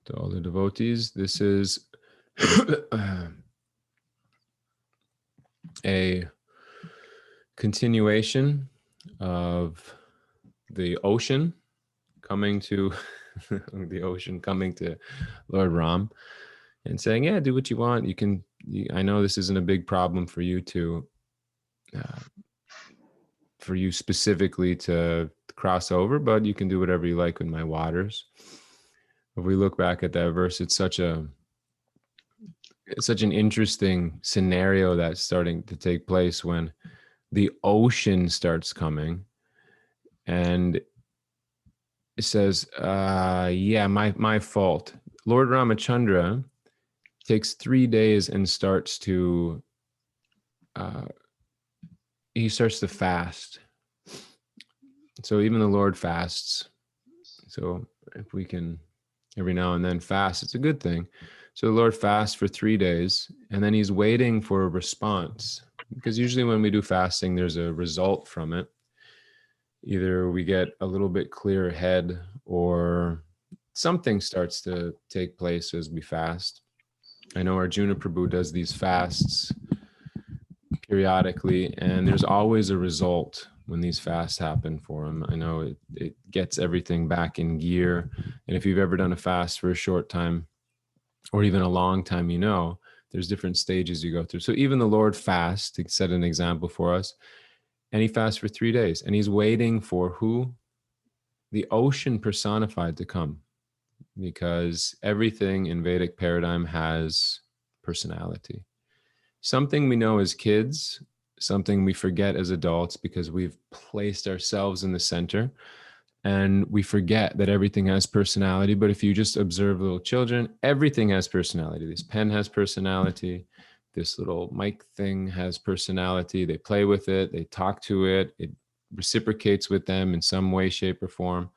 To all the devotees, this is a continuation of the ocean coming to Lord Ram and saying, yeah, do what you want. I know this isn't a big problem for you for you specifically to cross over, but you can do whatever you like with my waters. If we look back at that verse, it's such an interesting scenario that's starting to take place when the ocean starts coming, and it says, yeah, my fault. Lord Ramachandra takes 3 days and starts to fast. So even the Lord fasts. So if we can every now and then fast, it's a good thing. So the Lord fasts for 3 days, and then he's waiting for a response. Because usually when we do fasting, there's a result from it. Either we get a little bit clearer head, or something starts to take place as we fast. I know Arjuna Prabhu does these fasts periodically, and there's always a result when these fasts happen for him. I know it gets everything back in gear. And if you've ever done a fast for a short time or even a long time, there's different stages you go through. So even the Lord fasts, to set an example for us, and he fasts for 3 days, and he's waiting for who? The ocean personified to come, because everything in Vedic paradigm has personality. Something we know as kids, something we forget as adults because we've placed ourselves in the center, and we forget that everything has personality. But if you just observe little children, everything has personality. This pen has personality. This little mic thing has personality. They play with it. They talk to it. It reciprocates with them in some way, shape, or form.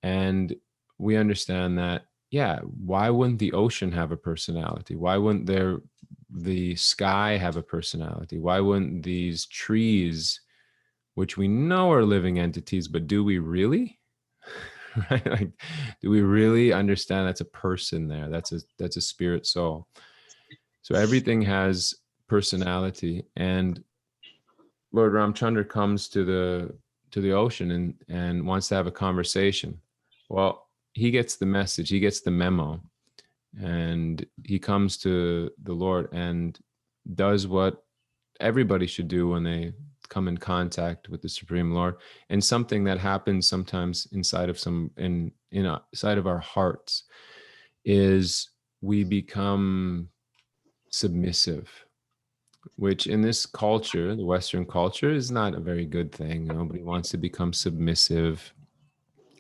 And we understand that, yeah, why wouldn't the ocean have a personality? Why wouldn't the sky have a personality? Why wouldn't these trees, which we know are living entities, but do we really? Right? Like, do we really understand that's a person there? That's a spirit soul. So everything has personality, and Lord Ramchandra comes to the ocean and wants to have a conversation. Well, he gets the message, he gets the memo, and he comes to the Lord and does what everybody should do when they come in contact with the Supreme Lord, and something that happens sometimes inside of inside of our hearts is we become submissive, which in this culture, the Western culture, is not a very good thing. Nobody wants to become submissive.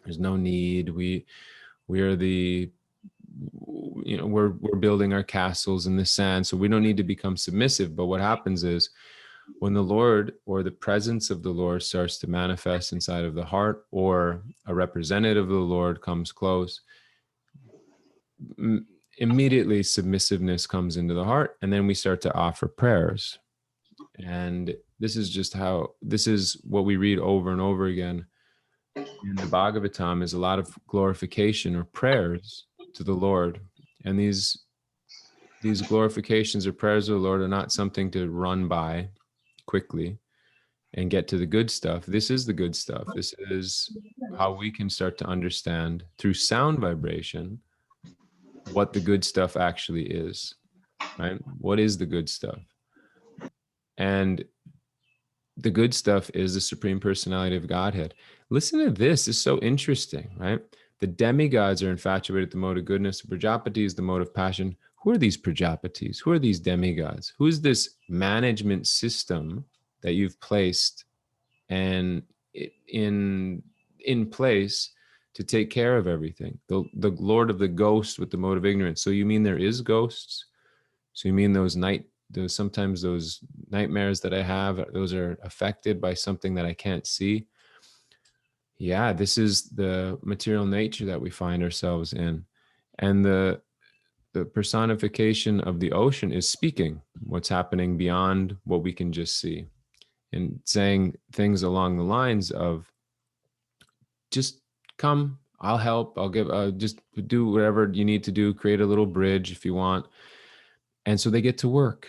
There's no need. We are we're building our castles in the sand, so we don't need to become submissive. But what happens is, when the Lord or the presence of the Lord starts to manifest inside of the heart, or a representative of the Lord comes close, immediately submissiveness comes into the heart, and then we start to offer prayers. And this is what we read over and over again in the Bhagavatam, is a lot of glorification or prayers to the Lord. And these glorifications or prayers of the Lord are not something to run by quickly and get to the good stuff. This is the good stuff. This is how we can start to understand through sound vibration what the good stuff actually is, right? What is the good stuff? And the good stuff is the Supreme Personality of Godhead. Listen to this. It's so interesting, right? The demigods are infatuated with the mode of goodness. Prajapati is the mode of passion. Who are these Prajapatis? Who are these demigods? Who is this management system that you've placed and in place to take care of everything? The Lord of the ghost with the mode of ignorance. So you mean there is ghosts? So you mean sometimes those nightmares that I have, those are affected by something that I can't see? Yeah, this is the material nature that we find ourselves in. And the personification of the ocean is speaking what's happening beyond what we can just see, and saying things along the lines of, just come, I'll help. I'll give, just do whatever you need to do, create a little bridge if you want. And so they get to work.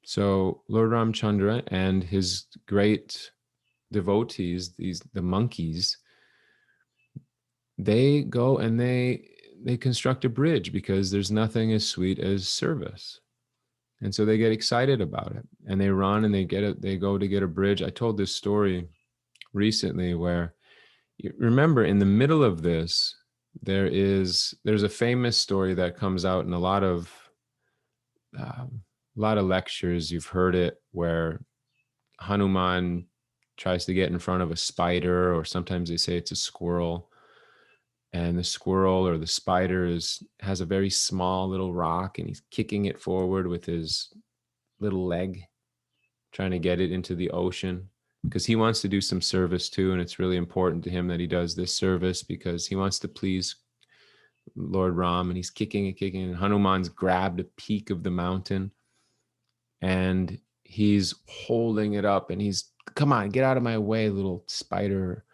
So Lord Ramchandra and his great devotees, the monkeys, they go and they construct a bridge, because there's nothing as sweet as service. And so they get excited about it, and they run and they go to get a bridge. I told this story recently where, you remember, in the middle of this, there's a famous story that comes out in a lot of lectures. You've heard it, where Hanuman tries to get in front of a spider, or sometimes they say it's a squirrel, and the squirrel or the spider has a very small little rock, and he's kicking it forward with his little leg, trying to get it into the ocean, because he wants to do some service too. And it's really important to him that he does this service, because he wants to please Lord Ram. And he's kicking and kicking, and Hanuman's grabbed a peak of the mountain, and he's holding it up, and he's, come on, get out of my way, little spider.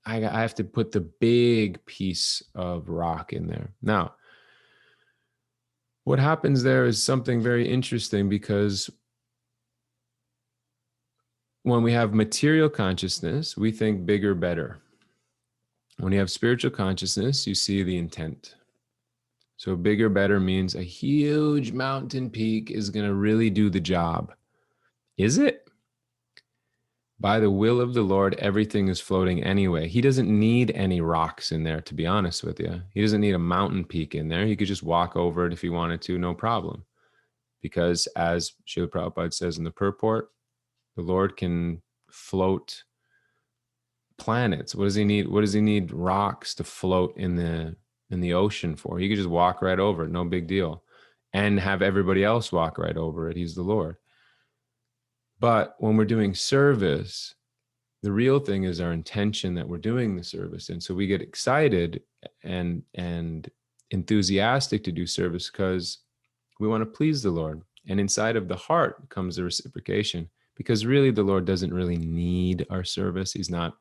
I have to put the big piece of rock in there. Now, what happens there is something very interesting, because when we have material consciousness, we think bigger, better. When you have spiritual consciousness, you see the intent. So bigger, better means a huge mountain peak is going to really do the job. Is it? By the will of the Lord, everything is floating anyway. He doesn't need any rocks in there, to be honest with you. He doesn't need a mountain peak in there. He could just walk over it if he wanted to, no problem. Because as Srila Prabhupada says in the purport, the Lord can float planets. What does he need? What does he need rocks to float in the ocean for? He could just walk right over it, no big deal, and have everybody else walk right over it. He's the Lord. But when we're doing service, the real thing is our intention that we're doing the service. And so we get excited and enthusiastic to do service because we want to please the Lord. And inside of the heart comes the reciprocation, because really the Lord doesn't really need our service. He's not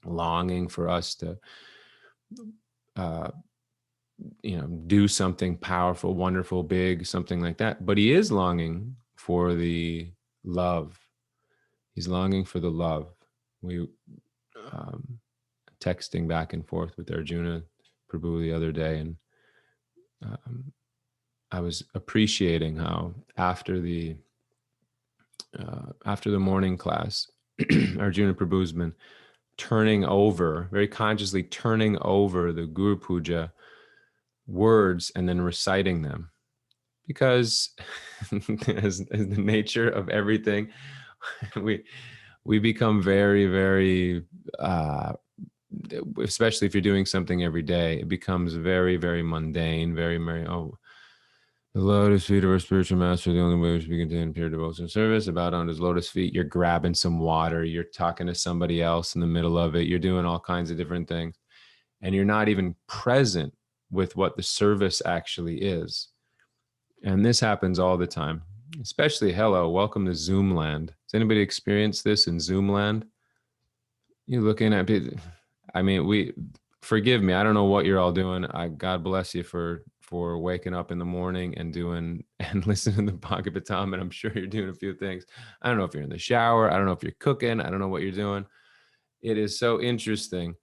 longing for us to do something powerful, wonderful, big, something like that. But he is longing for the love. He's longing for the love. We texting back and forth with Arjuna Prabhu the other day, and I was appreciating how after the morning class, Arjuna Prabhu's been turning over, very consciously turning over the Guru Puja words and then reciting them, because as the nature of everything, we become very, very especially if you're doing something every day, it becomes very, very mundane, very, very, the lotus feet of our spiritual master, the only way we should be contained pure devotion service. About on his lotus feet, you're grabbing some water, you're talking to somebody else in the middle of it, you're doing all kinds of different things, and you're not even present with what the service actually is. And this happens all the time, especially, hello, welcome to Zoom land. Has anybody experienced this in Zoom land? You're looking at people. I mean, forgive me, I don't know what you're all doing. God bless you for waking up in the morning and listening to the Bhagavatam, and I'm sure you're doing a few things. I don't know if you're in the shower. I don't know if you're cooking. I don't know what you're doing. It is so interesting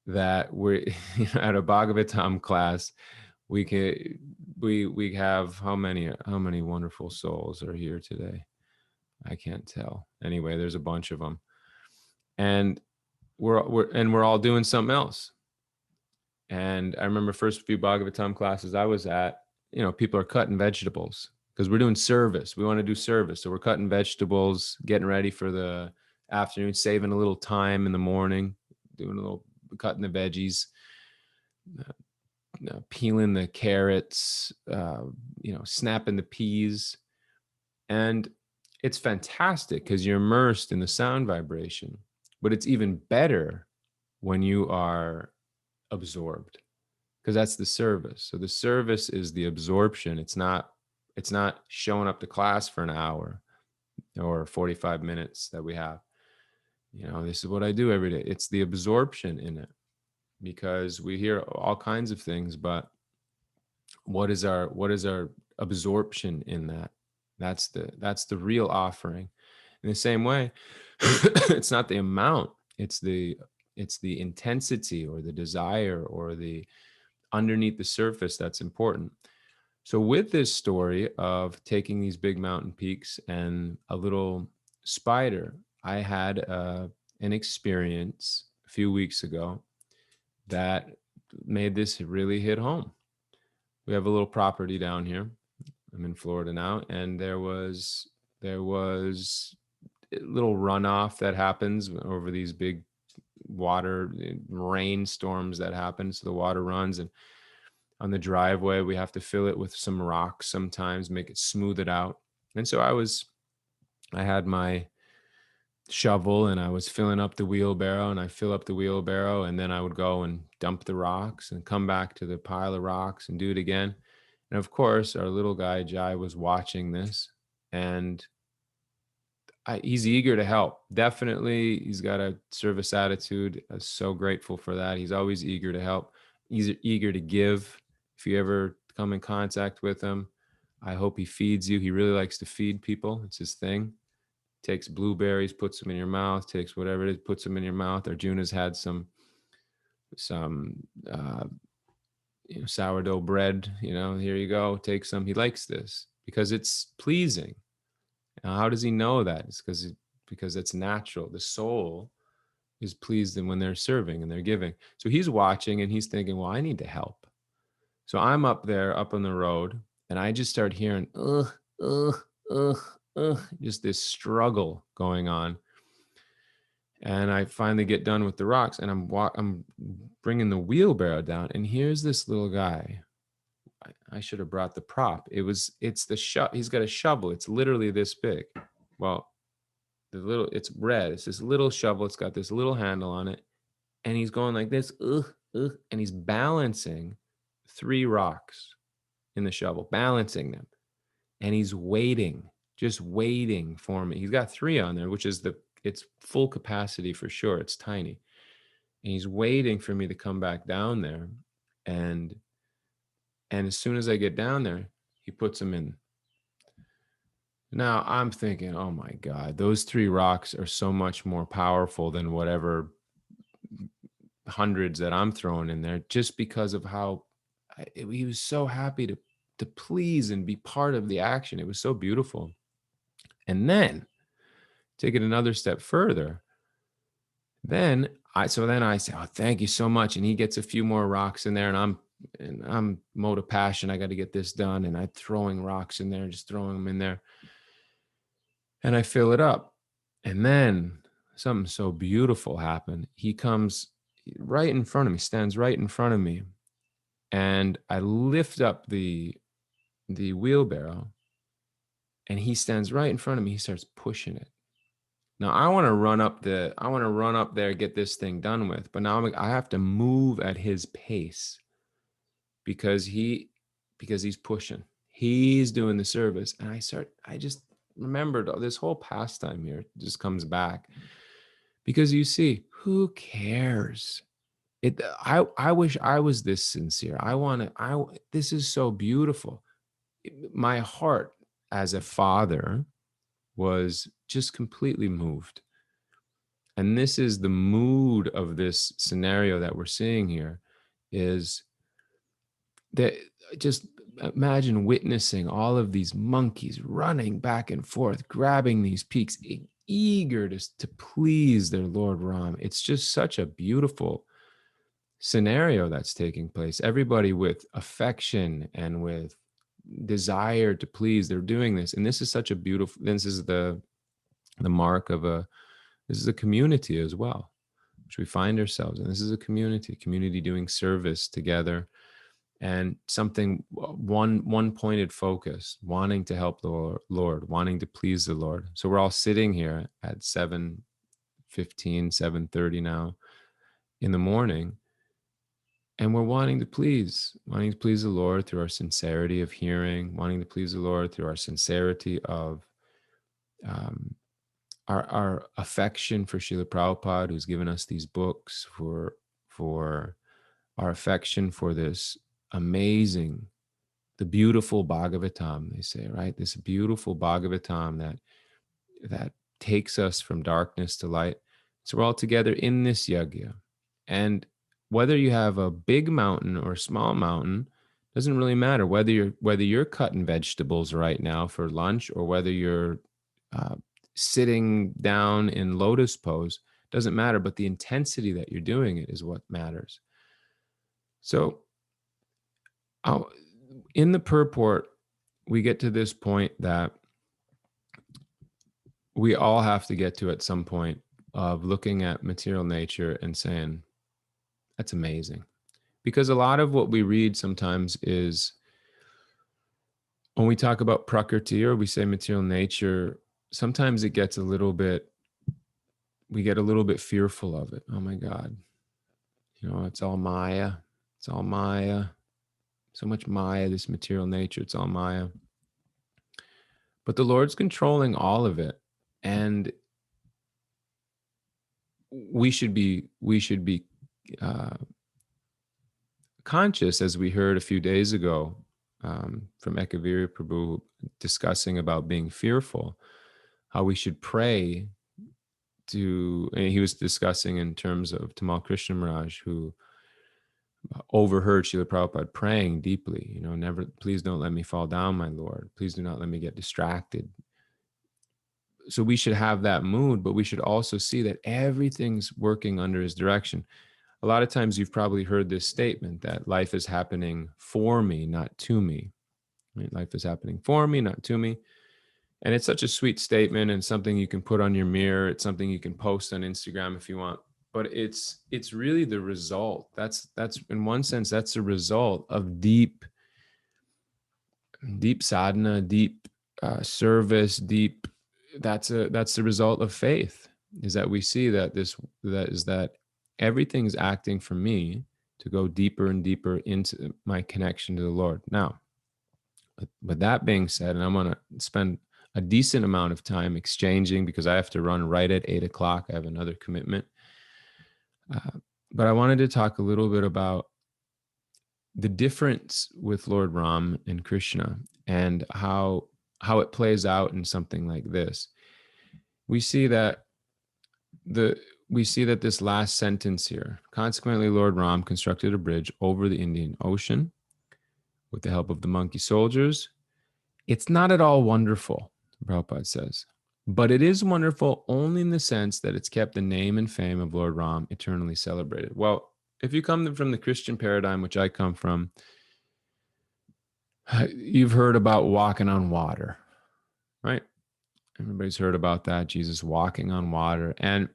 that we're at a Bhagavatam class. We have how many wonderful souls are here today? I can't tell. Anyway, there's a bunch of them, and we're all doing something else. And I remember first few Bhagavatam classes I was at, people are cutting vegetables because we're doing service. We want to do service. So we're cutting vegetables, getting ready for the afternoon, saving a little time in the morning, cutting the veggies, peeling the carrots, snapping the peas. And it's fantastic because you're immersed in the sound vibration. But it's even better when you are absorbed, because that's the service. So the service is the absorption. It's not showing up to class for an hour or 45 minutes that we have. This is what I do every day. It's the absorption in it, because we hear all kinds of things, but what is our absorption in that? That's the real offering. In the same way, it's not the amount, it's the intensity or the desire or the underneath the surface that's important. So with this story of taking these big mountain peaks and a little spider, I had an experience a few weeks ago that made this really hit home. We have a little property down here. I'm in Florida now, and there was a little runoff that happens over these big water rainstorms that happen. So the water runs, and on the driveway we have to fill it with some rocks sometimes, make it smooth it out. And so I had my shovel and I was filling up the wheelbarrow, and I fill up the wheelbarrow, and then I would go and dump the rocks and come back to the pile of rocks and do it again. And of course, our little guy Jai was watching this, and he's eager to help. Definitely, he's got a service attitude. I'm so grateful for that. He's always eager to help. He's eager to give. If you ever come in contact with him, I hope he feeds you. He really likes to feed people. It's his thing. Takes blueberries, puts them in your mouth, takes whatever it is, puts them in your mouth. Arjuna's had some sourdough bread, here you go, take some. He likes this because it's pleasing. Now, how does he know that? It's because it's natural. The soul is pleased when they're serving and they're giving. So he's watching and he's thinking, well, I need to help. So I'm up there, up on the road, and I just start hearing, just this struggle going on. And I finally get done with the rocks, and I'm bringing the wheelbarrow down, and here's this little guy. I should have brought the prop. It's the he's got a shovel. It's literally this big. Well, it's red. It's this little shovel. It's got this little handle on it, and he's going like this, and he's balancing 3 rocks in the shovel, balancing them, and he's waiting, just waiting for me. He's got 3 on there, which is it's full capacity for sure. It's tiny. And he's waiting for me to come back down there. And as soon as I get down there, he puts them in. Now I'm thinking, oh my God, those 3 rocks are so much more powerful than whatever hundreds that I'm throwing in there, just because of how he was so happy to please and be part of the action. It was so beautiful. And then take it another step further. Then I say, oh, thank you so much. And he gets a few more rocks in there, and I'm mode of passion. I got to get this done. And I'm throwing rocks in there, just throwing them in there. And I fill it up. And then something so beautiful happened. He comes right in front of me, stands right in front of me. And I lift up the wheelbarrow, and he stands right in front of me. He starts pushing it. Now I want to run up there, get this thing done with. But now I have to move at his pace because he's pushing. He's doing the service. And I just remembered this whole pastime here just comes back, because you see, who cares? I wish I was this sincere. This is so beautiful. My heart as a father was just completely moved. And this is the mood of this scenario that we're seeing here, is that just imagine witnessing all of these monkeys running back and forth, grabbing these peaks, eager to please their Lord Ram. It's just such a beautiful scenario that's taking place. Everybody with affection and with desire to please, they're doing this. And this is such a beautiful, this is the mark of this is a community as well, which we find ourselves in. This is a community doing service together, and something, one pointed focus, wanting to help the Lord, wanting to please the Lord. So we're all sitting here at 7:15, 7:30 now in the morning, and we're wanting to please the Lord through our sincerity of hearing, wanting to please the Lord through our sincerity of our affection for Srila Prabhupada, who's given us these books, for our affection for this amazing, the beautiful Bhagavatam, they say, right? This beautiful Bhagavatam that takes us from darkness to light. So we're all together in this yajna. And whether you have a big mountain or a small mountain doesn't really matter. Whether you're cutting vegetables right now for lunch, or whether you're uh, sitting down in lotus pose, doesn't matter. But the intensity that you're doing it is what matters. So in the purport, we get to this point that we all have to get to at some point, of looking at material nature and saying, that's amazing. Because a lot of what we read sometimes is, when we talk about prakriti or we say material nature, sometimes it gets we get a little bit fearful of it. Oh my God, it's all Maya. It's all Maya. So much Maya, this material nature, it's all Maya. But the Lord's controlling all of it. And we should be conscious, as we heard a few days ago from Ekaviri Prabhu, discussing about being fearful, how we should pray to, and he was discussing in terms of Tamal Krishna Maharaj, who overheard Srila Prabhupada praying deeply, never, please don't let me fall down, my Lord. Please do not let me get distracted. So we should have that mood, but we should also see that everything's working under his direction. A lot of times you've probably heard this statement that life is happening for me, not to me. Right? Life is happening for me, not to me. And it's such a sweet statement, and something you can put on your mirror. It's something you can post on Instagram if you want. But it's really the result. That's in one sense, that's a result of deep sadhana, deep service, deep. That's the result of faith. Is that we see that everything's acting for me to go deeper and deeper into my connection to the Lord. Now, with that being said, and I'm going to spend a decent amount of time exchanging, because I have to run right at 8:00. I have another commitment. But I wanted to talk a little bit about the difference with Lord Ram and Krishna, and how it plays out in something like this. We see that this last sentence here, consequently, Lord Ram constructed a bridge over the Indian Ocean with the help of the monkey soldiers. It's not at all wonderful, Prabhupada says, but it is wonderful only in the sense that it's kept the name and fame of Lord Ram eternally celebrated. Well, if you come from the Christian paradigm, which I come from, you've heard about walking on water, right? Everybody's heard about that, Jesus walking on water. And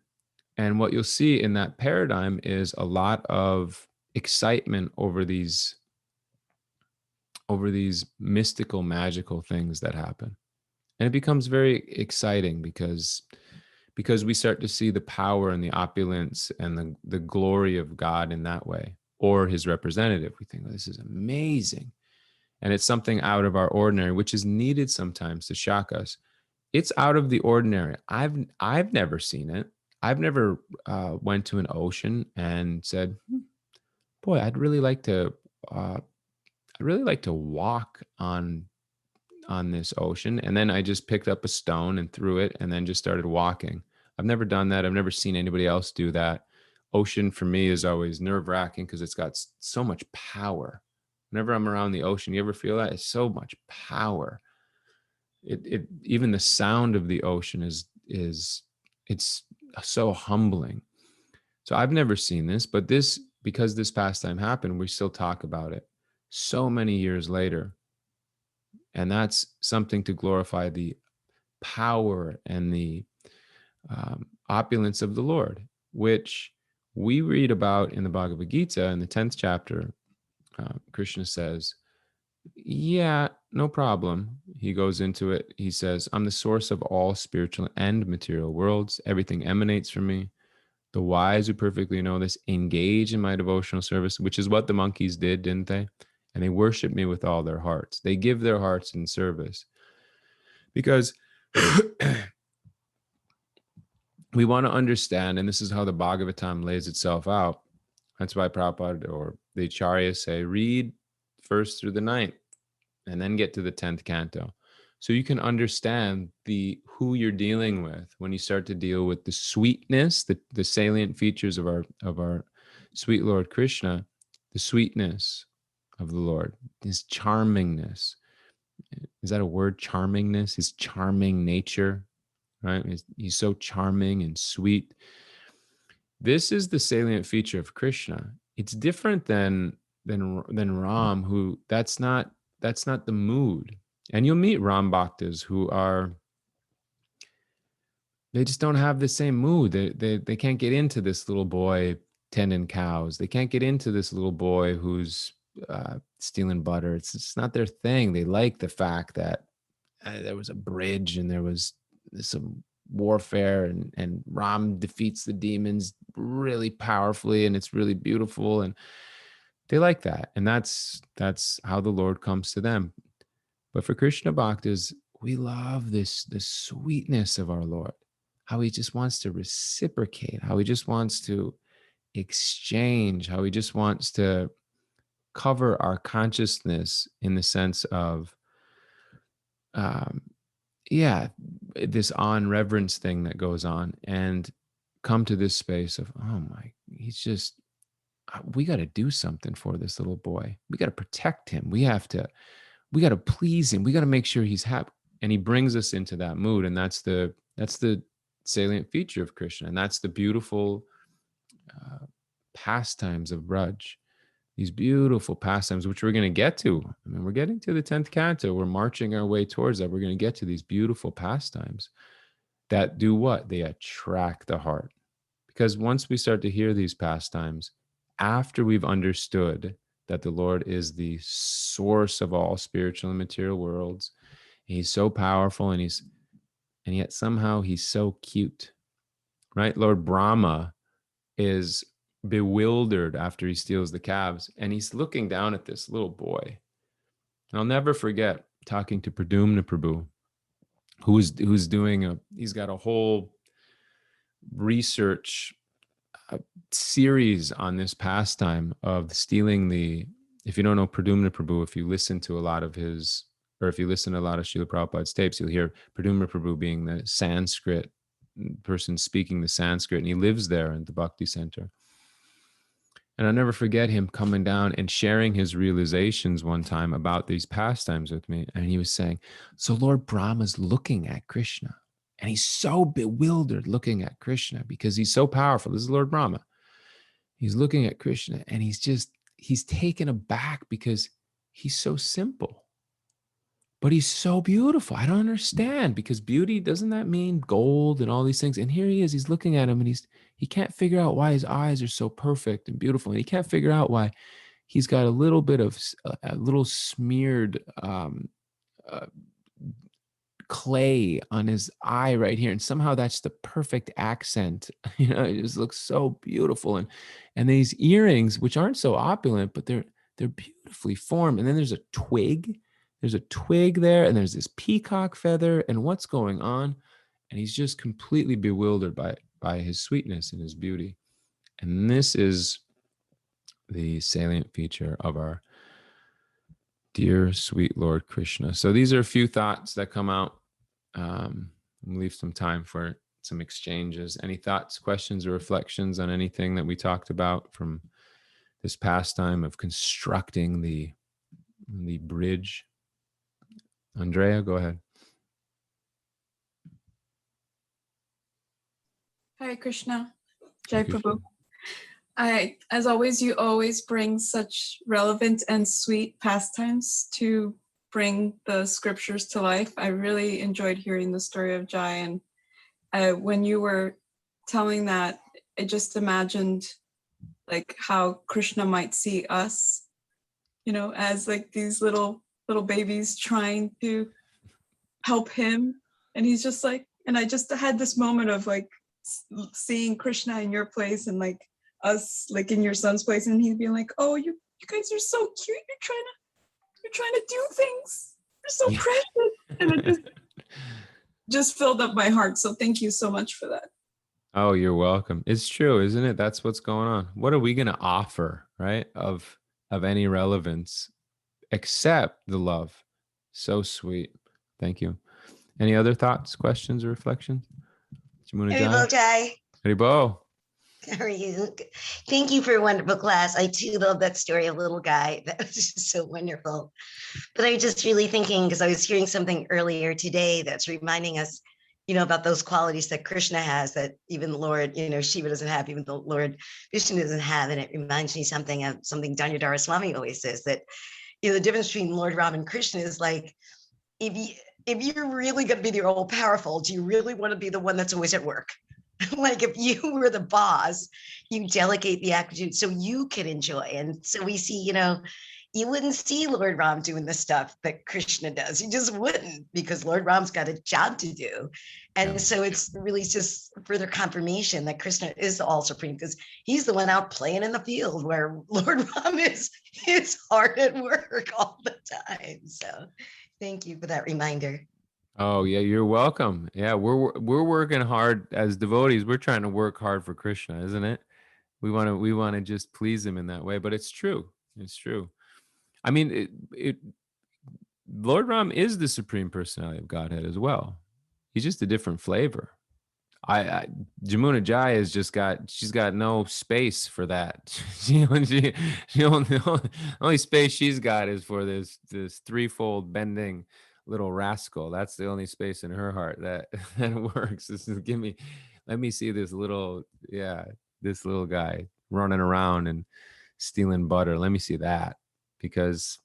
what you'll see in that paradigm is a lot of excitement over these mystical, magical things that happen. And it becomes very exciting because we start to see the power and the opulence and the glory of God in that way, or his representative. We think, oh, this is amazing. And it's something out of our ordinary, which is needed sometimes to shock us. It's out of the ordinary. I've never seen it. I've never went to an ocean and said, boy, I'd really like to walk on this ocean. And then I just picked up a stone and threw it and then just started walking. I've never done that. I've never seen anybody else do that. Ocean for me is always nerve-wracking because it's got so much power. Whenever I'm around the ocean, you ever feel that? It's so much power. It even the sound of the ocean is it's so humbling. So I've never seen this, but because this pastime happened, we still talk about it so many years later. And that's something to glorify the power and the opulence of the Lord, which we read about in the Bhagavad Gita in the 10th chapter. Krishna says, yeah, no problem. He goes into it. He says, I'm the source of all spiritual and material worlds. Everything emanates from me. The wise who perfectly know this engage in my devotional service, which is what the monkeys did, didn't they? And they worship me with all their hearts. They give their hearts in service. Because we want to understand, and this is how the Bhagavatam lays itself out. That's why Prabhupada or the Acharyas say, read first through the ninth and then get to the 10th canto. So you can understand who you're dealing with when you start to deal with the sweetness, the salient features of our sweet Lord Krishna, the sweetness of the Lord, his charmingness. Is that a word? Charmingness, his charming nature, right? He's so charming and sweet. This is the salient feature of Krishna. It's different than Ram, who that's not the mood. And you'll meet Ram Bhaktas who are, they just don't have the same mood. They can't get into this little boy tending cows. They can't get into this little boy who's stealing butter. It's not their thing. They like the fact that there was a bridge and there was some warfare, and Ram defeats the demons really powerfully, and it's really beautiful, and they like that. And that's how the Lord comes to them. But for Krishna Bhaktas, we love the sweetness of our Lord, how he just wants to reciprocate, how he just wants to exchange, how he just wants to cover our consciousness in the sense of, this on reverence thing that goes on, and come to this space of, oh my, he's just, we got to do something for this little boy. We got to protect him. We got to please him. We got to make sure he's happy. And he brings us into that mood. And that's the salient feature of Krishna. And that's the beautiful pastimes of Braj. These beautiful pastimes, which we're going to get to. I mean, we're getting to the 10th canto. We're marching our way towards that. We're going to get to these beautiful pastimes that do what? They attract the heart. Because once we start to hear these pastimes, after we've understood that the Lord is the source of all spiritual and material worlds, he's so powerful, and yet somehow he's so cute, right? Lord Brahma is bewildered after he steals the calves, and he's looking down at this little boy. And I'll never forget talking to Pradumna Prabhu, who's doing he's got a whole research series on this pastime of stealing if you don't know Pradumna Prabhu, if you listen to a lot of Srila Prabhupada's tapes, you'll hear Pradumna Prabhu being the Sanskrit person speaking the Sanskrit, and he lives there in the Bhakti Center. And I'll never forget him coming down and sharing his realizations one time about these pastimes with me. And he was saying, so Lord Brahma's looking at Krishna, and he's so bewildered looking at Krishna because he's so powerful. This is Lord Brahma. He's looking at Krishna, and he's taken aback because he's so simple, but he's so beautiful. I don't understand, because beauty, doesn't that mean gold and all these things? And here he is, he's looking at him, and he can't figure out why his eyes are so perfect and beautiful. And he can't figure out why he's got a little bit of a little smeared clay on his eye right here, and somehow that's the perfect accent. It just looks so beautiful. And these earrings, which aren't so opulent, but they're beautifully formed. And then there's a twig there, and there's this peacock feather, and what's going on? And he's just completely bewildered by his sweetness and his beauty. And this is the salient feature of our dear sweet Lord Krishna. So these are a few thoughts that come out. We'll leave some time for some exchanges. Any thoughts, questions, or reflections on anything that we talked about from this pastime of constructing the bridge? Andrea, go ahead. Hare Krishna. Jai Prabhu. As always, you always bring such relevant and sweet pastimes to bring the scriptures to life. I really enjoyed hearing the story of Jai, and when you were telling that, I just imagined like how Krishna might see us, as like these little babies trying to help him, and he's just like, and I just had this moment of like seeing Krishna in your place and like us like in your son's place, and he'd be like, oh, you guys are so cute, you're trying to do things, you're so precious. And it just filled up my heart. So thank you so much for that. Oh, you're welcome. It's true, isn't it? That's what's going on. What are we going to offer, right? Of any relevance except the love. So sweet. Thank you. Any other thoughts, questions, or reflections? Jamuna Haribol Jai? Jai, Haribo. how are you? Thank you for a wonderful class. I too love that story of little guy. That was just so wonderful. But I was just really thinking, because I was hearing something earlier today that's reminding us, about those qualities that Krishna has that even the Lord, Shiva doesn't have, even the Lord Vishnu doesn't have. And it reminds me something of something Danyadhara Swami always says, that the difference between Lord Rama and Krishna is like, if you if you're really going to be the all powerful, do you really want to be the one that's always at work? Like if you were the boss, you delegate the attitude so you can enjoy. And so we see, you wouldn't see Lord Ram doing the stuff that Krishna does. You just wouldn't, because Lord Ram's got a job to do. And Yeah. so it's really just further confirmation that Krishna is the all supreme, because he's the one out playing in the field, where Lord Ram is hard at work all the time. So thank you for that reminder. Oh yeah, you're welcome. Yeah, we're working hard as devotees. We're trying to work hard for Krishna, isn't it? We want to just please him in that way, but it's true. It's true. I mean, it Lord Ram is the supreme personality of Godhead as well. He's just a different flavor. I Jamuna Jai has just she's got no space for that. She only space she's got is for this threefold bending little rascal. That's the only space in her heart that that works. This is let me see this little guy running around and stealing butter. Let me see that, because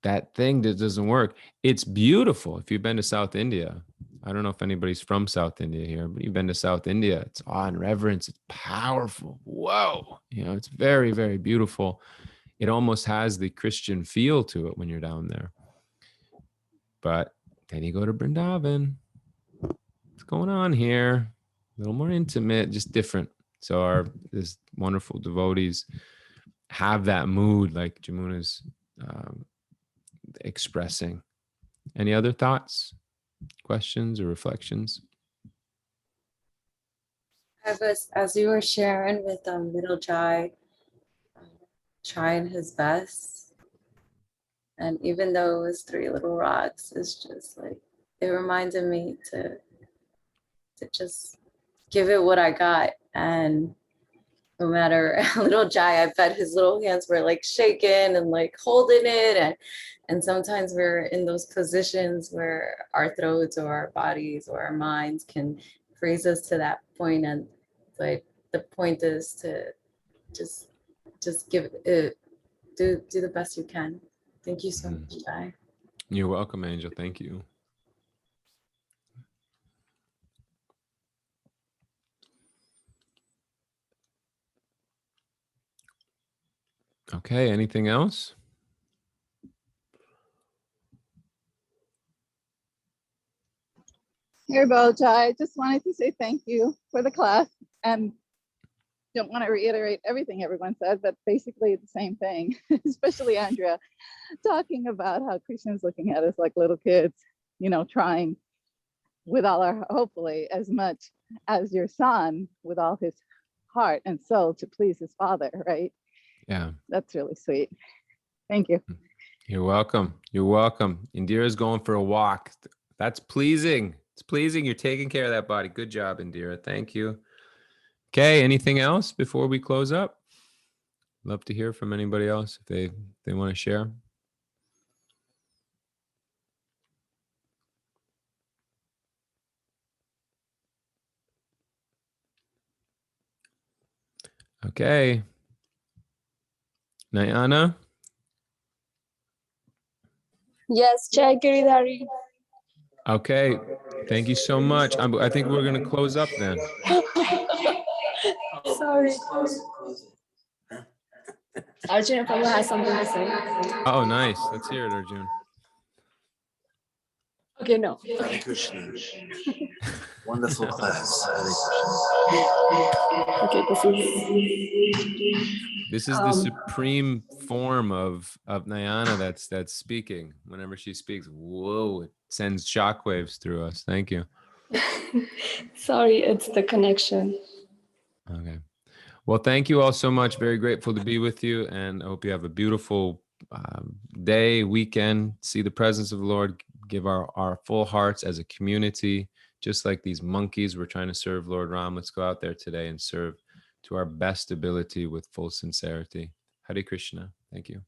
that thing that doesn't work. It's beautiful. If you've been to South India, I don't know if anybody's from South India here, but you've been to South India. It's awe and reverence. It's powerful. Whoa. It's very, very beautiful. It almost has the Christian feel to it when you're down there. But then you go to Vrindavan. What's going on here? A little more intimate, just different. So this wonderful devotees have that mood like Jamuna's expressing. Any other thoughts, questions, or reflections? As you were sharing with little Jai, trying his best, and even though it was three little rocks, it's just like it reminded me to just give it what I got. And no matter little Jai, I bet his little hands were like shaking and like holding it, and sometimes we're in those positions where our throats or our bodies or our minds can freeze us to that point, and like the point is to just give it, do the best you can. Thank you so much, Jai. You're welcome, Angel. Thank you. Okay, anything else? Hirbo, I just wanted to say thank you for the class, and don't want to reiterate everything everyone said, but basically the same thing, especially Andrea, talking about how Krishna's looking at us like little kids, trying with all our, hopefully as much as your son, with all his heart and soul to please his father, right? Yeah. That's really sweet. Thank you. You're welcome. You're welcome. Indira's going for a walk. That's pleasing. It's pleasing. You're taking care of that body. Good job, Indira. Thank you. Okay, anything else before we close up? Love to hear from anybody else if they want to share. Okay. Nayana? Yes, Jai Giridhari. Okay. Thank you so much. I think we're going to close up then. Sorry. Arjuna Prabhu has something to say. Oh, nice. Let's hear it, Arjun. Okay, no. Hare Krishna. Wonderful class. Hare Okay, This is the supreme form of Nayana that's speaking. Whenever she speaks, whoa, it sends shockwaves through us. Thank you. Sorry, it's the connection. Okay. Well, thank you all so much. Very grateful to be with you, and I hope you have a beautiful day, weekend. See the presence of the Lord. Give our full hearts as a community, just like these monkeys. We're trying to serve Lord Ram. Let's go out there today and serve to our best ability with full sincerity. Hare Krishna. Thank you.